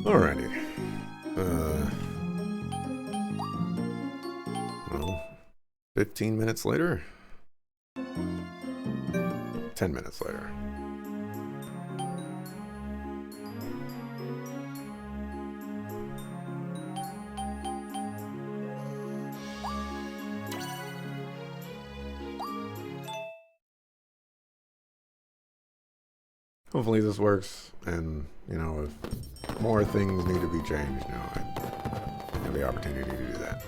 Alrighty. Well, 15 minutes later? 10 minutes later. Hopefully this works, and, you know, if more things need to be changed, you know, I have the opportunity to do that.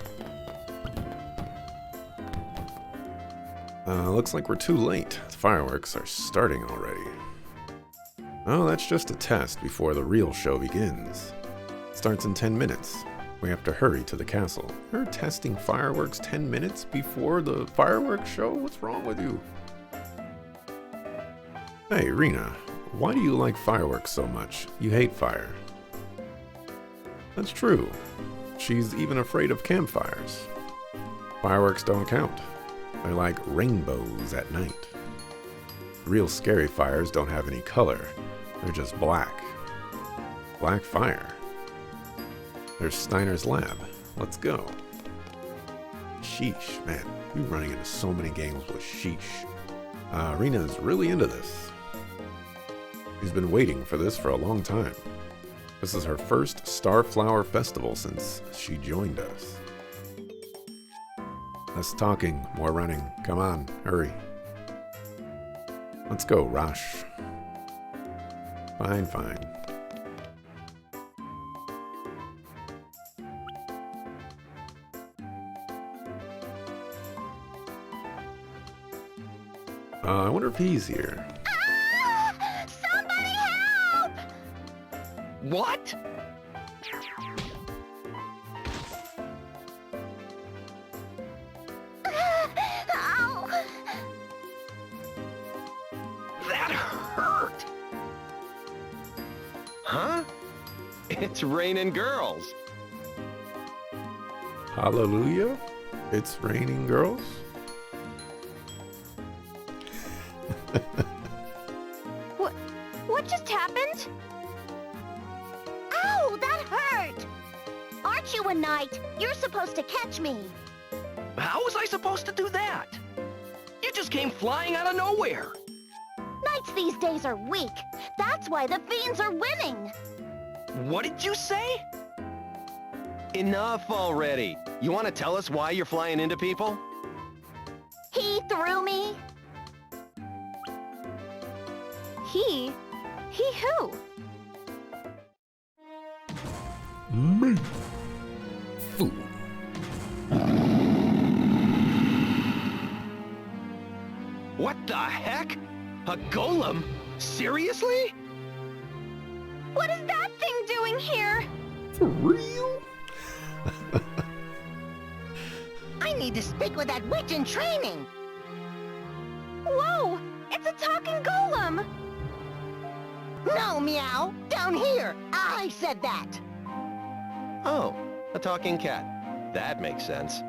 Looks like we're too late. The fireworks are starting already. Oh, that's just a test before the real show begins. It starts in 10 minutes. We have to hurry to the castle. You're testing fireworks 10 minutes before the fireworks show? What's wrong with you? Hey, Rena, why do you like fireworks so much? You hate fire. That's true. She's even afraid of campfires. Fireworks don't count. They're like rainbows at night. Real scary fires don't have any color. They're just black. Black fire. There's Steiner's lab. Let's go. Sheesh, man. We're running into so many games with sheesh. Rena's really into this. She's been waiting for this for a long time. This is her first Starflower Festival since she joined us. Less talking, more running. Come on, hurry. Let's go, Rosh. Fine, fine. I wonder if he's here. Ah! Somebody help! What? Ow! That hurt! Huh? It's raining girls. Hallelujah? It's raining girls? What just happened? Ow, that hurt! Aren't you a knight? You're supposed to catch me. How was I supposed to do that? You just came flying out of nowhere. Knights these days are weak. That's why the fiends are winning. What did you say? Enough already. You want to tell us why you're flying into people? He threw me. He who? Me. Fool. What the heck? A golem? Seriously? What is that thing doing here? For real? I need to speak with that witch in training. Whoa! It's a talking golem! No, Meow! Down here! I said that! Oh, a talking cat. That makes sense.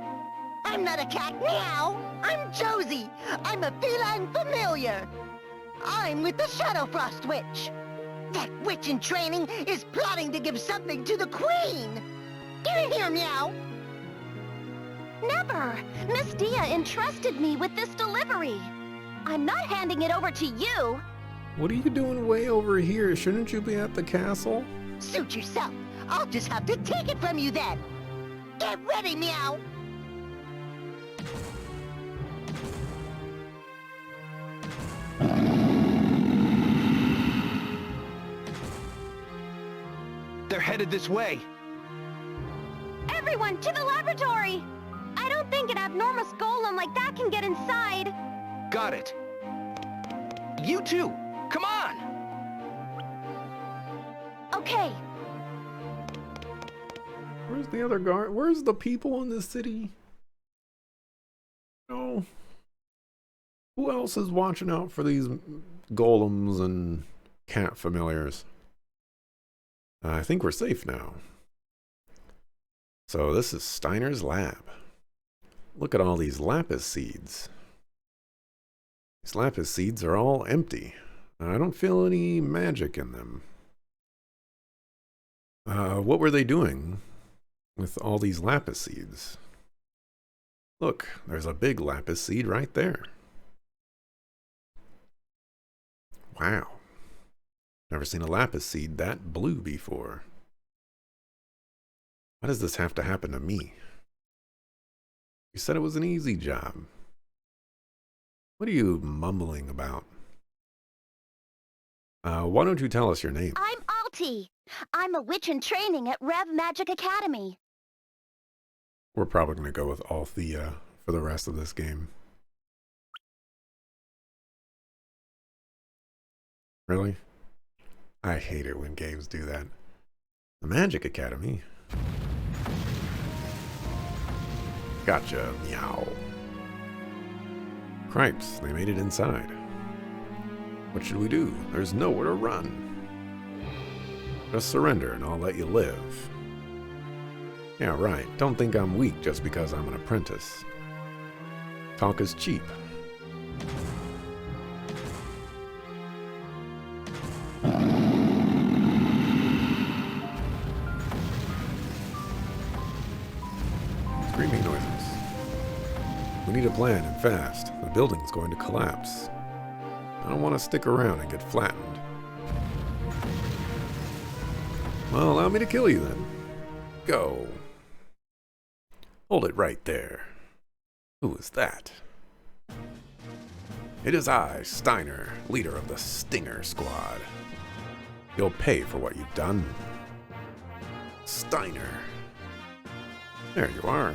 I'm not a cat, Meow! I'm Josie! I'm a feline familiar! I'm with the Shadowfrost Witch! That witch in training is plotting to give something to the Queen! Get in here, Meow! Never! Miss Dia entrusted me with this delivery. I'm not handing it over to you. What are you doing way over here? Shouldn't you be at the castle? Suit yourself. I'll just have to take it from you then. Get ready, Meow. They're headed this way. Everyone, to the laboratory! I don't think an abnormous golem like that can get inside. Got it. You too. Come on. Okay. Where's the other guard? Where's the people in this city? No. Who else is watching out for these golems and cat familiars? I think we're safe now. So this is Steiner's lab. Look at all these lapis seeds. These lapis seeds are all empty. I don't feel any magic in them. What were they doing with all these lapis seeds? Look, there's a big lapis seed right there. Wow. Never seen a lapis seed that blue before. Why does this have to happen to me? You said it was an easy job. What are you mumbling about? Why don't you tell us your name? I'm Alti. I'm a witch in training at Rev Magic Academy. We're probably going to go with Althea for the rest of this game. Really? I hate it when games do that. The Magic Academy? Gotcha, meow. Cripes, they made it inside. What should we do? There's nowhere to run. Just surrender and I'll let you live. Yeah, right. Don't think I'm weak just because I'm an apprentice. Talk is cheap. Screaming noises. We need a plan and fast. The building's going to collapse. I don't want to stick around and get flattened. Well, allow me to kill you then. Go. Hold it right there. Who is that? It is I, Steiner, leader of the Stinger Squad. You'll pay for what you've done. Steiner. There you are.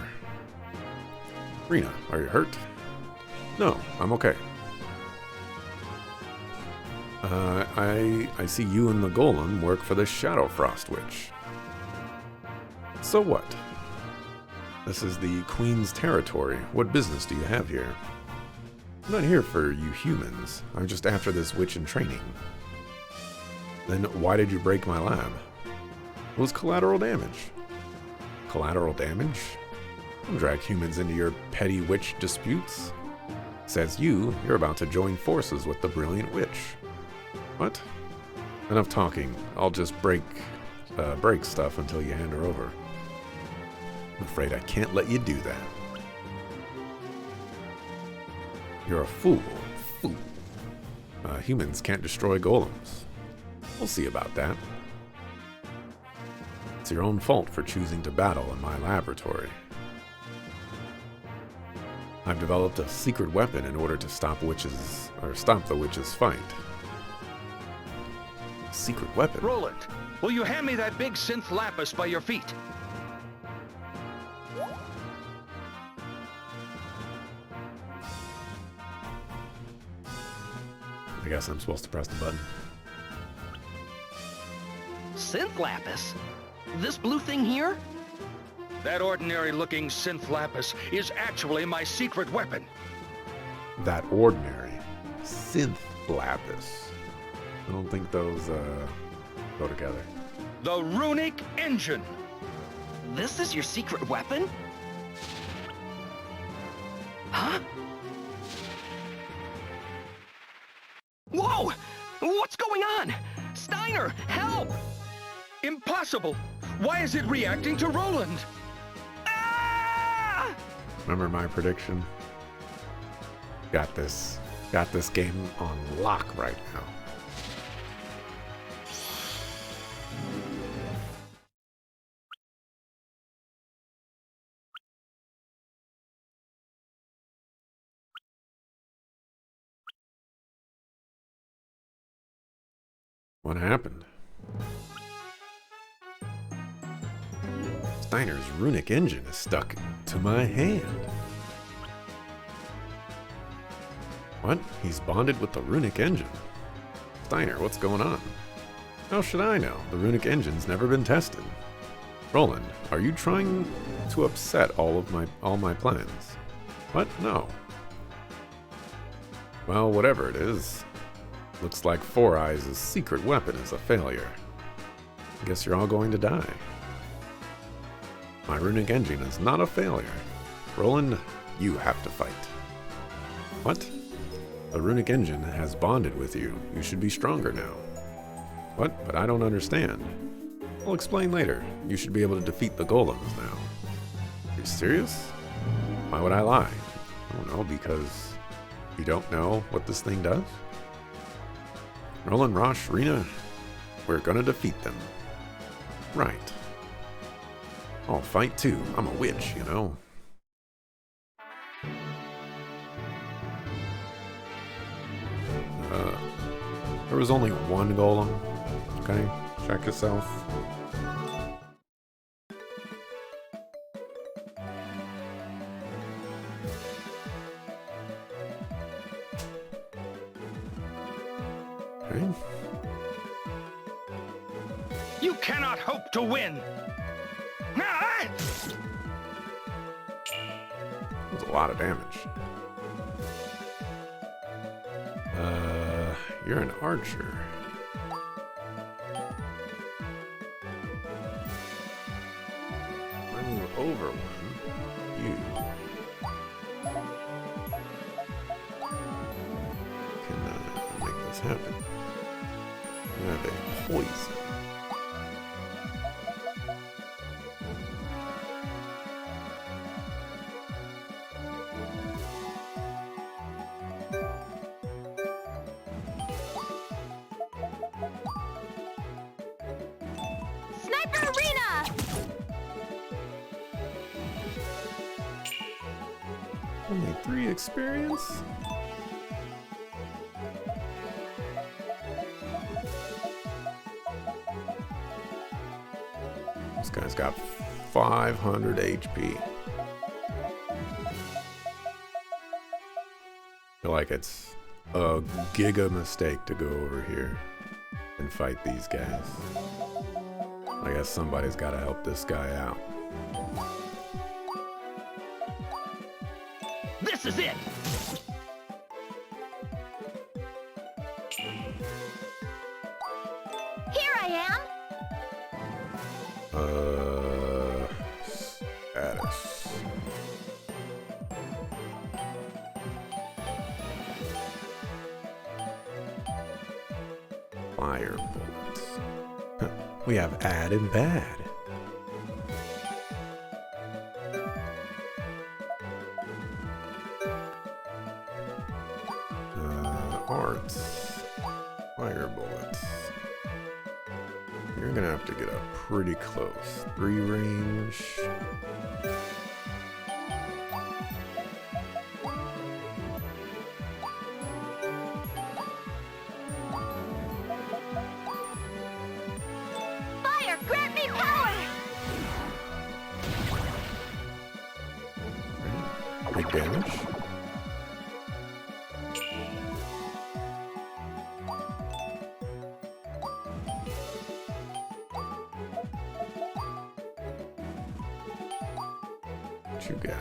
Rena, are you hurt? No, I'm okay. I see you and the Golem work for the Shadow Frost Witch. So what? This is the Queen's territory. What business do you have here? I'm not here for you humans. I'm just after this witch in training. Then why did you break my lab? It was collateral damage. Collateral damage? Don't drag humans into your petty witch disputes. Says you're about to join forces with the brilliant witch. What? Enough talking. I'll just break stuff until you hand her over. I'm afraid I can't let you do that. You're a fool. Fool. Humans can't destroy golems. We'll see about that. It's your own fault for choosing to battle in my laboratory. I've developed a secret weapon in order to stop the witch's fight. Secret weapon? Roland, will you hand me that big synth lapis by your feet? I guess I'm supposed to press the button. Synth lapis? This blue thing here? That ordinary-looking synth lapis is actually my secret weapon. That ordinary synth lapis. I don't think those go together. The runic engine. This is your secret weapon? Huh? Whoa! What's going on? Steiner, help! Impossible! Why is it reacting to Roland? Ah! Remember my prediction? Got this game on lock right now. What happened? Steiner's runic engine is stuck to my hand. What? He's bonded with the runic engine? Steiner, what's going on? How should I know? The runic engine's never been tested. Roland, are you trying to upset all my plans? What? No. Well, whatever it is. Looks like Four Eyes' secret weapon is a failure. Guess you're all going to die. My runic engine is not a failure. Roland, you have to fight. What? The runic engine has bonded with you. You should be stronger now. What? But I don't understand. I'll explain later. You should be able to defeat the golems now. Are you serious? Why would I lie? I don't know, because you don't know what this thing does? Roland, Rosh, Rena, we're gonna defeat them. Right. I'll fight too. I'm a witch, you know. There was only one golem. Okay, check yourself. Okay. You cannot hope to win! Ah! That's a lot of damage. You're an archer. I move over one. You can make this happen. You have a poison. Sniper Arena! Only 3 experience? This guy's got 500 HP. I feel like it's a giga mistake to go over here and fight these guys. I guess somebody's got to help this guy out. This is it! Here I am! Status. Fire bullets. Huh, we have add and bad. Arts. Fire bullets. You're gonna have to get up pretty close. 3 range. Fire, grant me power! Big damage. What you got?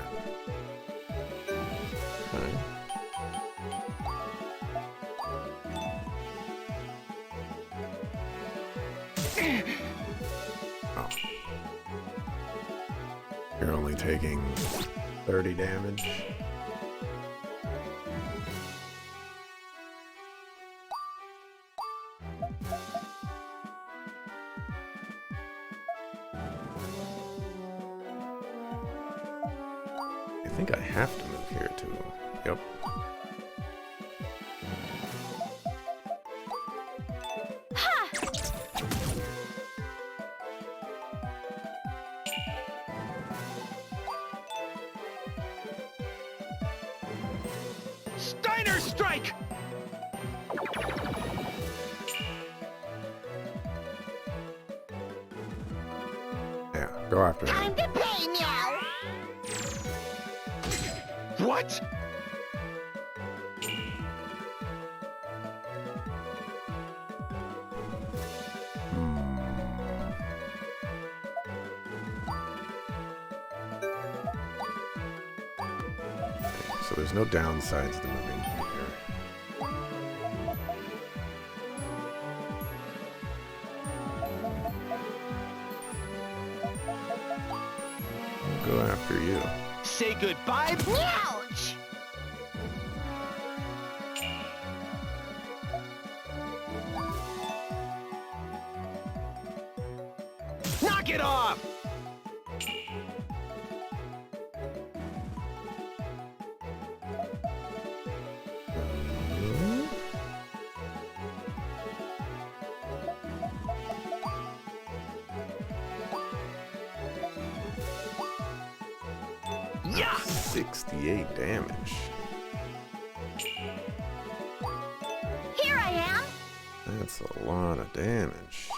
Okay. Oh. You're only taking 30 damage. I think I have to move here too. Yep. Steiner strike! Yeah, go after him. Time to pay, meow! What? So there's no downsides to moving here. I'll go after you. Say goodbye. Ouch! off! Yeah! 68 damage. Here I am. That's a lot of damage.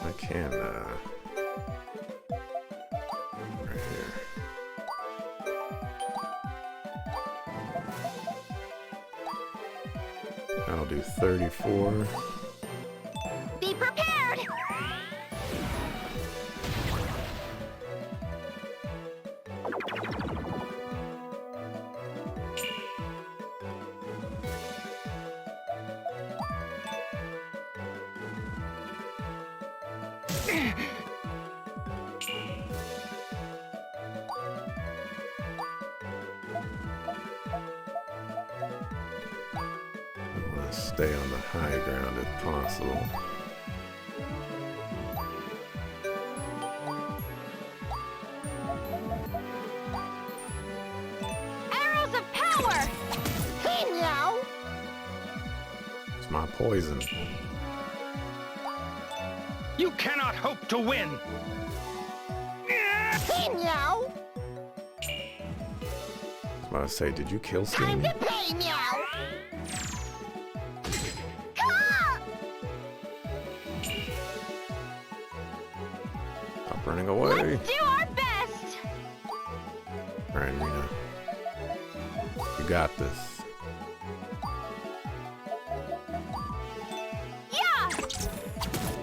I can, right here. I'll do 34. Be prepared. I want to stay on the high ground if possible. Arrows of power. Hey, meow. It's my poison. You cannot hope to win! Hey, meow. I was about to say, did you kill Time Steam? to pay, meow. Ah! Stop running away. Let's do our best. Alright, Rena. You got this. Yeah.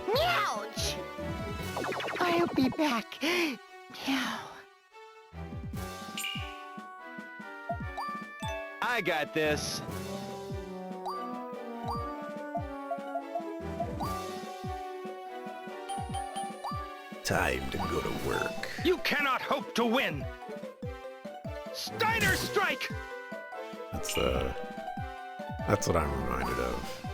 Meowch. I'll be back. Meow. I got this. Time to go to work. You cannot hope to win! Steiner strike! That's what I'm reminded of.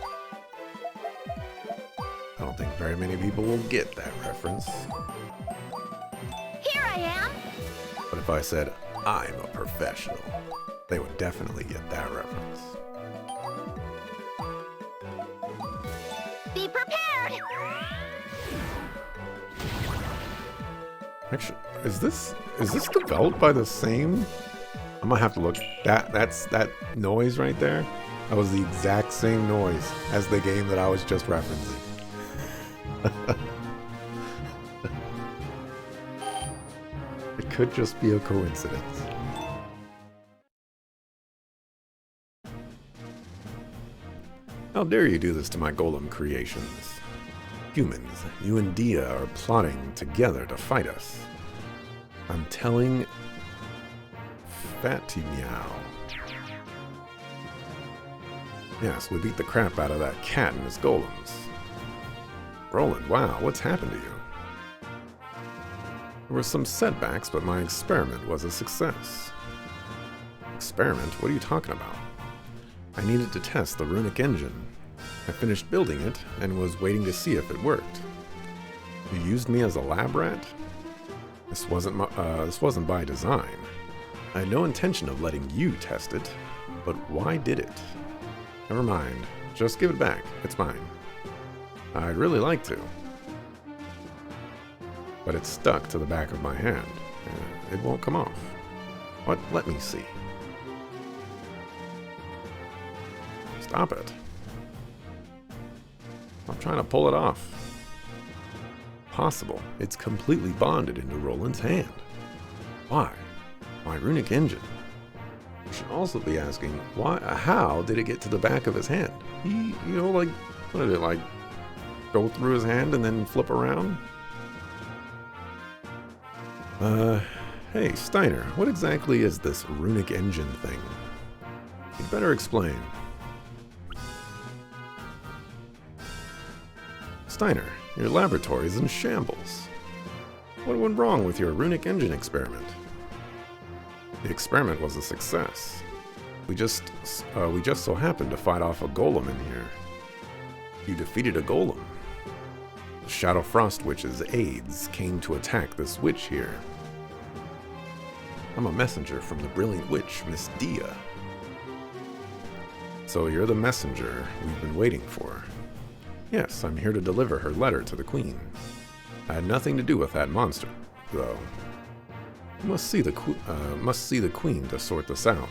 I don't think very many people will get that reference. Here I am. But if I said, I'm a professional, they would definitely get that reference. Be prepared. Actually, is this developed by the same? I'm gonna have to look. That's that noise right there. That was the exact same noise as the game that I was just referencing. It could just be a coincidence. How dare you do this to my golem creations? Humans, you and Dia are plotting together to fight us. I'm telling Fatty Meow. Yes, we beat the crap out of that cat and his golems. Roland, wow, what's happened to you? There were some setbacks, but my experiment was a success. Experiment? What are you talking about? I needed to test the runic engine. I finished building it and was waiting to see if it worked. You used me as a lab rat? This wasn't by design. I had no intention of letting you test it, but why did it? Never mind. Just give it back. It's mine. I'd really like to. But it's stuck to the back of my hand. It won't come off. What? Let me see. Stop it. I'm trying to pull it off. Possible. It's completely bonded into Roland's hand. Why? My runic engine. You should also be asking, why? How did it get to the back of his hand? He, like, what did it, like, go through his hand and then flip around? Hey, Steiner, what exactly is this runic engine thing? You'd better explain. Steiner, your laboratory is in shambles. What went wrong with your runic engine experiment? The experiment was a success. We just so happened to fight off a golem in here. You defeated a golem. The Shadow Frost Witch's aides came to attack this witch here. I'm a messenger from the brilliant witch, Miss Dia. So you're the messenger we've been waiting for. Yes, I'm here to deliver her letter to the Queen. I had nothing to do with that monster, though. Must see the Queen to sort this out.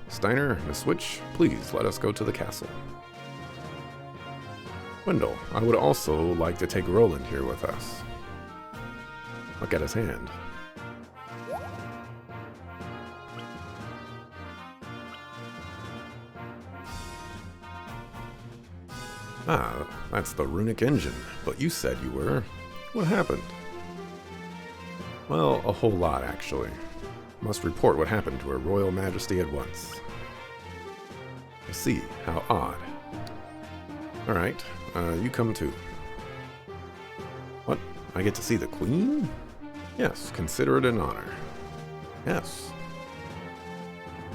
Steiner, Miss Witch, please let us go to the castle. Wendell, I would also like to take Roland here with us. Look at his hand. Ah, that's the runic engine, but you said you were. What happened? Well, a whole lot, actually. Must report what happened to Her Royal Majesty at once. I see. How odd. Alright, you come too. What? I get to see the Queen? Yes, consider it an honor. Yes.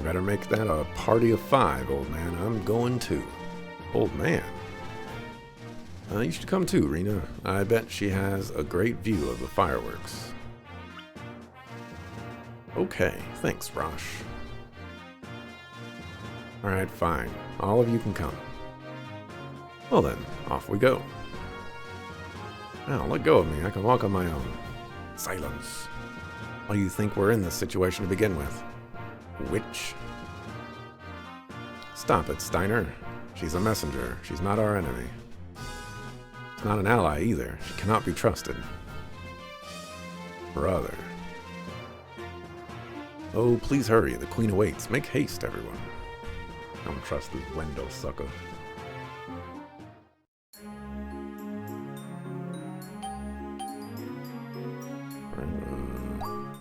Better make that a party of 5, old man. I'm going too. Old man? You should come too, Rena. I bet she has a great view of the fireworks. Okay, thanks, Rosh. Alright, fine. All of you can come. Well then, off we go. Now, let go of me. I can walk on my own. Silence. Why do you think we're in this situation to begin with? Witch? Stop it, Steiner. She's a messenger. She's not our enemy. She's not an ally either. She cannot be trusted. Brother. Oh, please hurry. The Queen awaits. Make haste, everyone. Don't trust this Wendell sucker.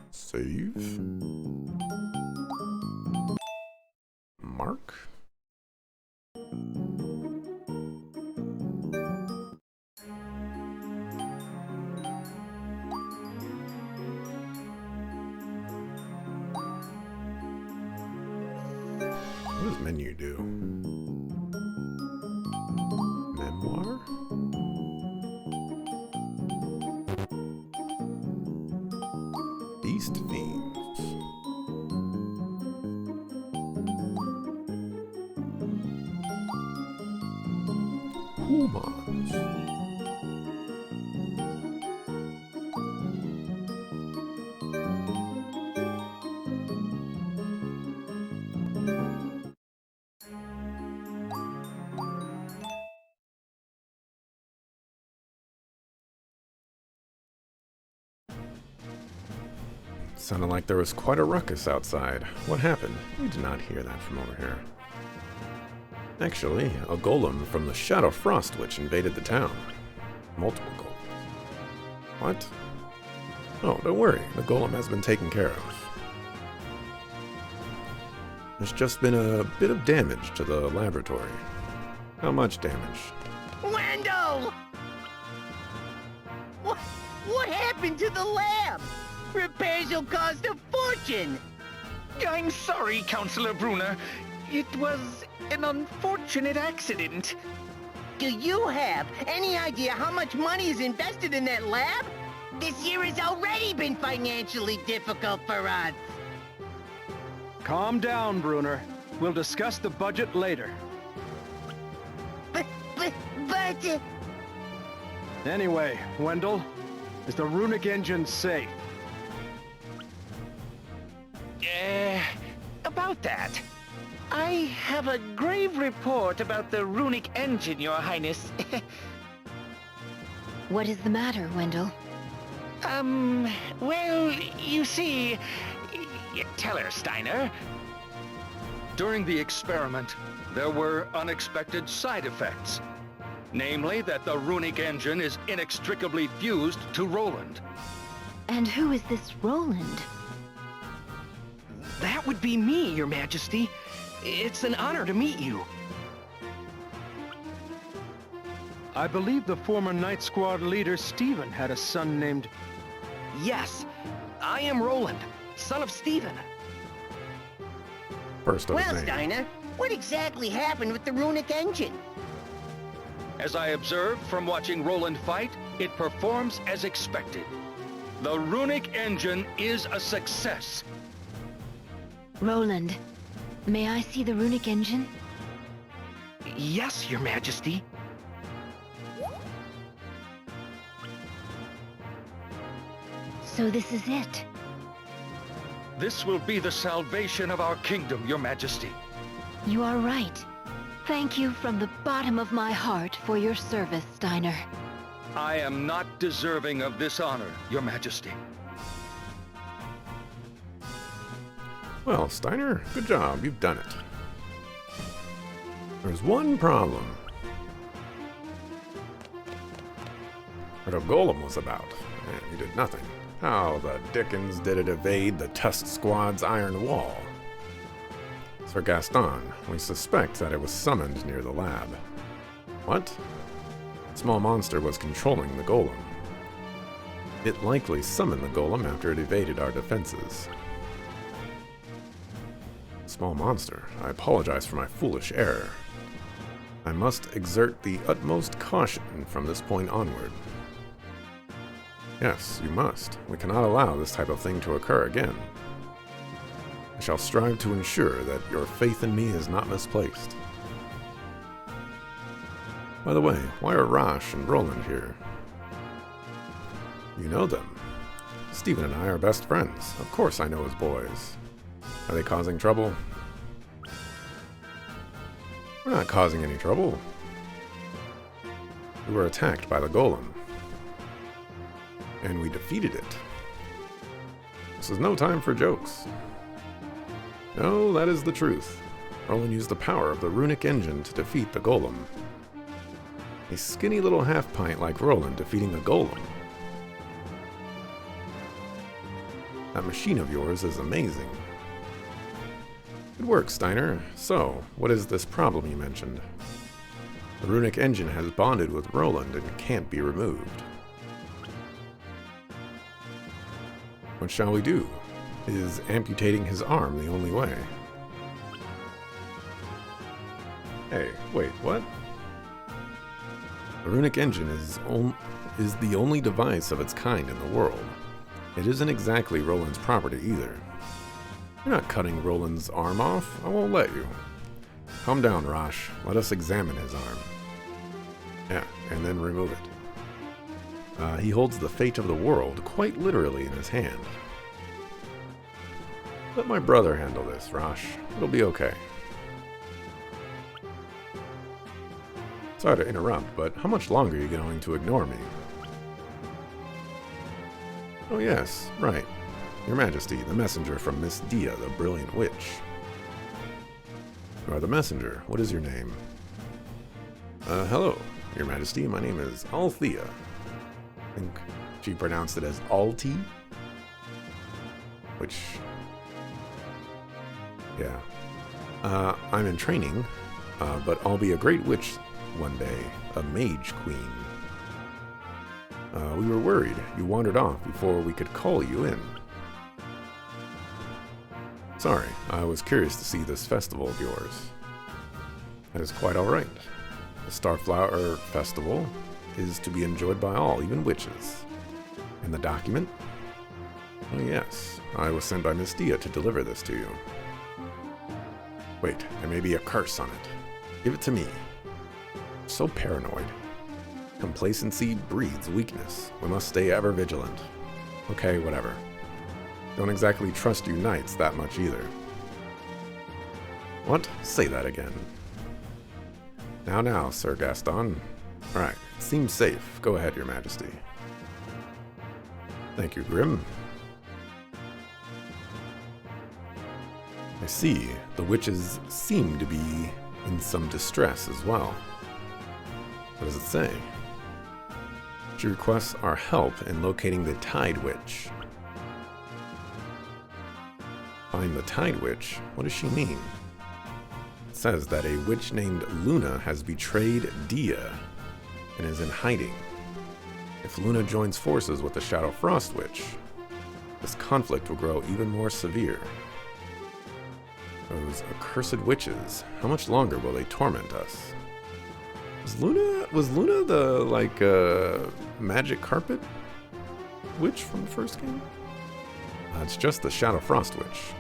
Save. Mark. What does menu do? Memoir? Beast Fiends. Humans. Sounded like there was quite a ruckus outside. What happened? We did not hear that from over here. Actually, a golem from the Shadow Frost Witch invaded the town. Multiple golems. What? Oh, don't worry. The golem has been taken care of. There's just been a bit of damage to the laboratory. How much damage? Wendell! What happened to the lab? Repairs will cost a fortune! I'm sorry, Counselor Brunner. It was an unfortunate accident. Do you have any idea how much money is invested in that lab? This year has already been financially difficult for us. Calm down, Brunner. We'll discuss the budget later. But... Anyway, Wendell, is the runic engine safe? About that. I have a grave report about the runic engine, Your Highness. What is the matter, Wendell? Well, you see... Tell her, Steiner. During the experiment, there were unexpected side effects. Namely, that the runic engine is inextricably fused to Roland. And who is this Roland? That would be me, Your Majesty. It's an honor to meet you. I believe the former Night Squad leader, Steven, had a son named... Yes, I am Roland, son of Stephen. First of his Well, name. Steiner, what exactly happened with the runic engine? As I observed from watching Roland fight, it performs as expected. The runic engine is a success. Roland, may I see the runic engine? Yes, Your Majesty. So this is it. This will be the salvation of our kingdom, Your Majesty. You are right. Thank you from the bottom of my heart for your service, Steiner. I am not deserving of this honor, Your Majesty. Well, Steiner, good job. You've done it. There's one problem. What a golem was about. Man, he did nothing. How the dickens did it evade the Tusk Squad's iron wall? Sir Gaston, we suspect that it was summoned near the lab. What? A small monster was controlling the golem. It likely summoned the golem after it evaded our defenses. Small monster, I apologize for my foolish error. I must exert the utmost caution from this point onward. Yes, you must. We cannot allow this type of thing to occur again. I shall strive to ensure that your faith in me is not misplaced. By the way, why are Rosh and Roland here? You know them. Stephen and I are best friends. Of course I know his boys. Are they causing trouble? We're not causing any trouble. We were attacked by the golem. And we defeated it. This is no time for jokes. No, that is the truth. Roland used the power of the runic engine to defeat the golem. A skinny little half-pint like Roland defeating a golem. That machine of yours is amazing. Good work, Steiner. So, what is this problem you mentioned? The runic engine has bonded with Roland and can't be removed. What shall we do? Is amputating his arm the only way? Hey, wait, what? The runic engine is the only device of its kind in the world. It isn't exactly Roland's property either. You're not cutting Roland's arm off. I won't let you. Calm down, Rosh. Let us examine his arm. Yeah, and then remove it. He holds the fate of the world quite literally in his hand. Let my brother handle this, Rosh. It'll be okay. Sorry to interrupt, but how much longer are you going to ignore me? Oh yes, right. Your Majesty, the messenger from Miss Dia, the brilliant witch. You are the messenger. What is your name? Hello, Your Majesty. My name is Althea. I think she pronounced it as Alti. Which... yeah. I'm in training, but I'll be a great witch one day. A mage queen. We were worried you wandered off before we could call you in. Sorry, I was curious to see this festival of yours. That is quite alright. The Starflower Festival is to be enjoyed by all, even witches. And the document? Oh yes, I was sent by Miss Dia to deliver this to you. Wait, there may be a curse on it. Give it to me. So paranoid. Complacency breeds weakness. We must stay ever vigilant. Okay, whatever. Don't exactly trust you knights that much either. What? Say that again. Now, Sir Gaston. Alright, seems safe. Go ahead, Your Majesty. Thank you, Grim. I see. The witches seem to be in some distress as well. What does it say? She requests our help in locating the Tide Witch. Find the Tide Witch? What does she mean? It says that a witch named Luna has betrayed Dia and is in hiding. If Luna joins forces with the Shadow Frost Witch, this conflict will grow even more severe. Those accursed witches, how much longer will they torment us? Was Luna the, magic carpet witch from the first game? It's just the Shadow Frost Witch.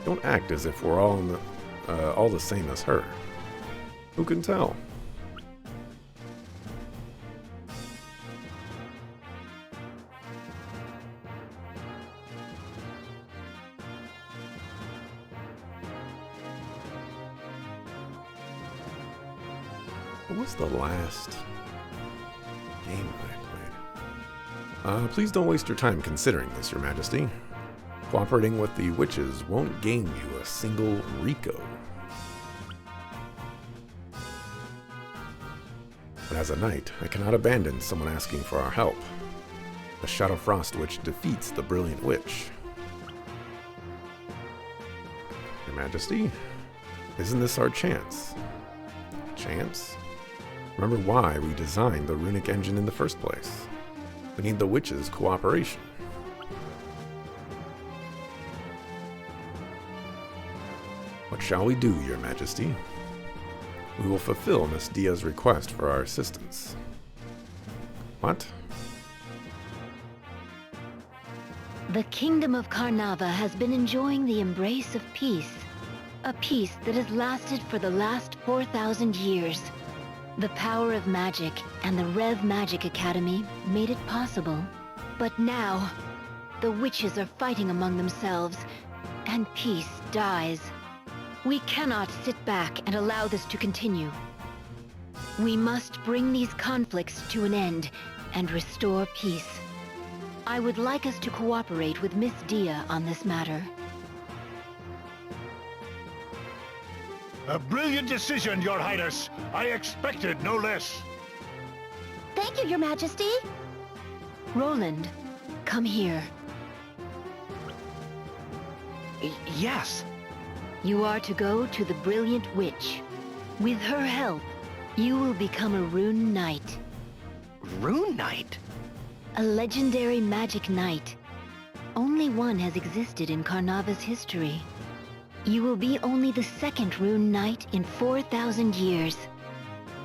Don't act as if we're all the same as her. Who can tell? What was the last game I played? Please don't waste your time considering this, Your Majesty. Cooperating with the witches won't gain you a single Rico. But as a knight, I cannot abandon someone asking for our help. The Shadow Frost Witch defeats the Brilliant Witch. Your Majesty, isn't this our chance? Chance? Remember why we designed the runic engine in the first place. We need the witches' cooperation. What shall we do, Your Majesty? We will fulfill Miss Dia's request for our assistance. What? The kingdom of Karnava has been enjoying the embrace of peace. A peace that has lasted for the last 4,000 years. The power of magic and the Rev Magic Academy made it possible. But now, the witches are fighting among themselves, and peace dies. We cannot sit back and allow this to continue. We must bring these conflicts to an end and restore peace. I would like us to cooperate with Miss Dia on this matter. A brilliant decision, Your Highness. I expected no less. Thank you, Your Majesty. Roland, come here. Yes. You are to go to the Brilliant Witch. With her help, you will become a Rune Knight. Rune Knight? A legendary magic knight. Only one has existed in Karnava's history. You will be only the second Rune Knight in 4,000 years.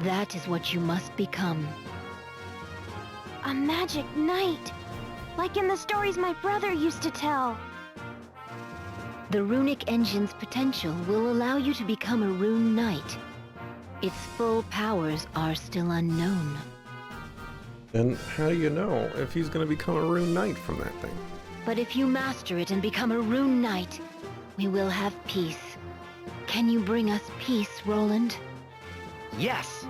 That is what you must become. A magic knight, like in the stories my brother used to tell. The runic engine's potential will allow you to become a Rune Knight. Its full powers are still unknown. Then how do you know if he's going to become a Rune Knight from that thing? But if you master it and become a Rune Knight, we will have peace. Can you bring us peace, Roland? Yes.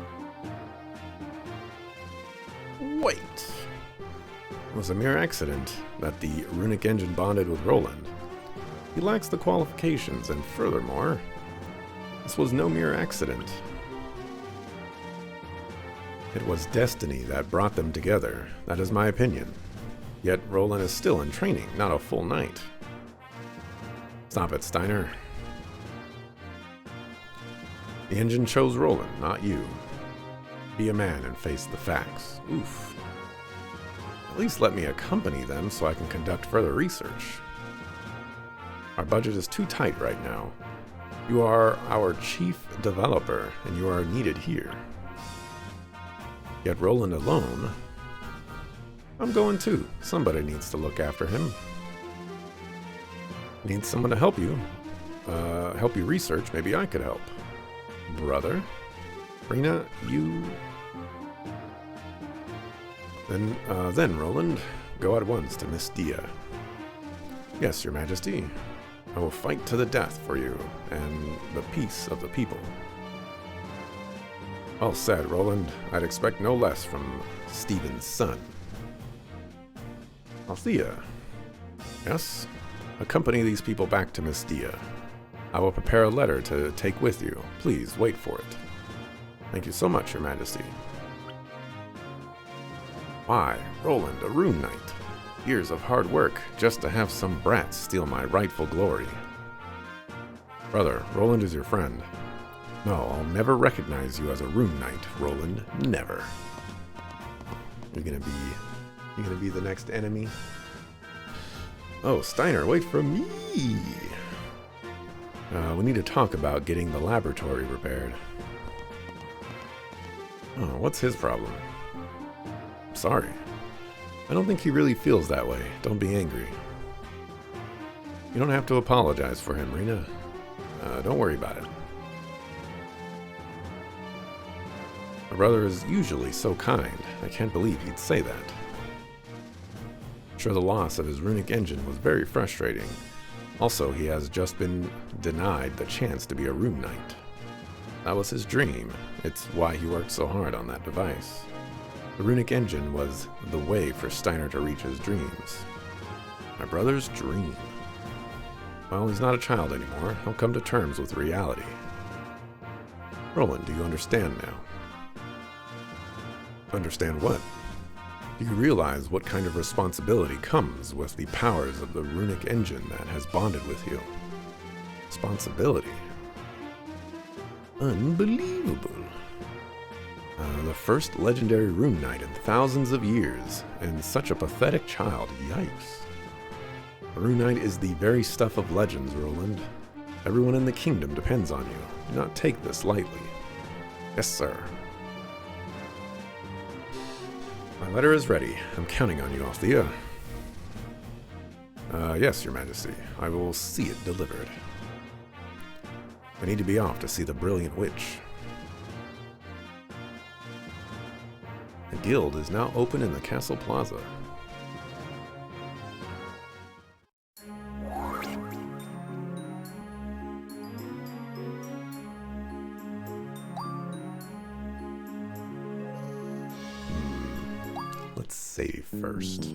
Wait. It was a mere accident that the runic engine bonded with Roland. He lacks the qualifications, and furthermore, this was no mere accident. It was destiny that brought them together, that is my opinion. Yet Roland is still in training, not a full knight. Stop it, Steiner. The engine chose Roland, not you. Be a man and face the facts. Oof. At least let me accompany them so I can conduct further research. Our budget is too tight right now. You are our chief developer, and you are needed here. Yet Roland alone... I'm going too. Somebody needs to look after him. Need someone to help you. Help you research. Maybe I could help. Brother? Rena, you... Then, Roland, go at once to Miss Dia. Yes, Your Majesty. I will fight to the death for you, and the peace of the people. Well said, Roland. I'd expect no less from Stephen's son. Althea. Yes? Accompany these people back to Miss Dia. I will prepare a letter to take with you. Please, wait for it. Thank you so much, Your Majesty. Why, Roland, a Rune Knight. Years of hard work just to have some brats steal my rightful glory. Brother, Roland is your friend. No, I'll never recognize you as a Rune Knight, Roland. Never. You're gonna be the next enemy? Oh, Steiner, wait for me! We need to talk about getting the laboratory repaired. Oh, what's his problem? Sorry. I don't think he really feels that way. Don't be angry. You don't have to apologize for him, Rena. Don't worry about it. My brother is usually so kind. I can't believe he'd say that. I'm sure the loss of his runic engine was very frustrating. Also, he has just been denied the chance to be a rune knight. That was his dream. It's why he worked so hard on that device. The runic engine was the way for Steiner to reach his dreams. My brother's dream. Well, he's not a child anymore. He'll come to terms with reality. Roland, do you understand now? Understand what? Do you realize what kind of responsibility comes with the powers of the runic engine that has bonded with you? Responsibility? Unbelievable. The first legendary rune knight in thousands of years, and such a pathetic child, yikes. A rune knight is the very stuff of legends, Roland. Everyone in the kingdom depends on you. Do not take this lightly. Yes, sir. My letter is ready. I'm counting on you, Althea. Yes, Your Majesty. I will see it delivered. I need to be off to see the brilliant witch. The guild is now open in the castle plaza. Let's save first.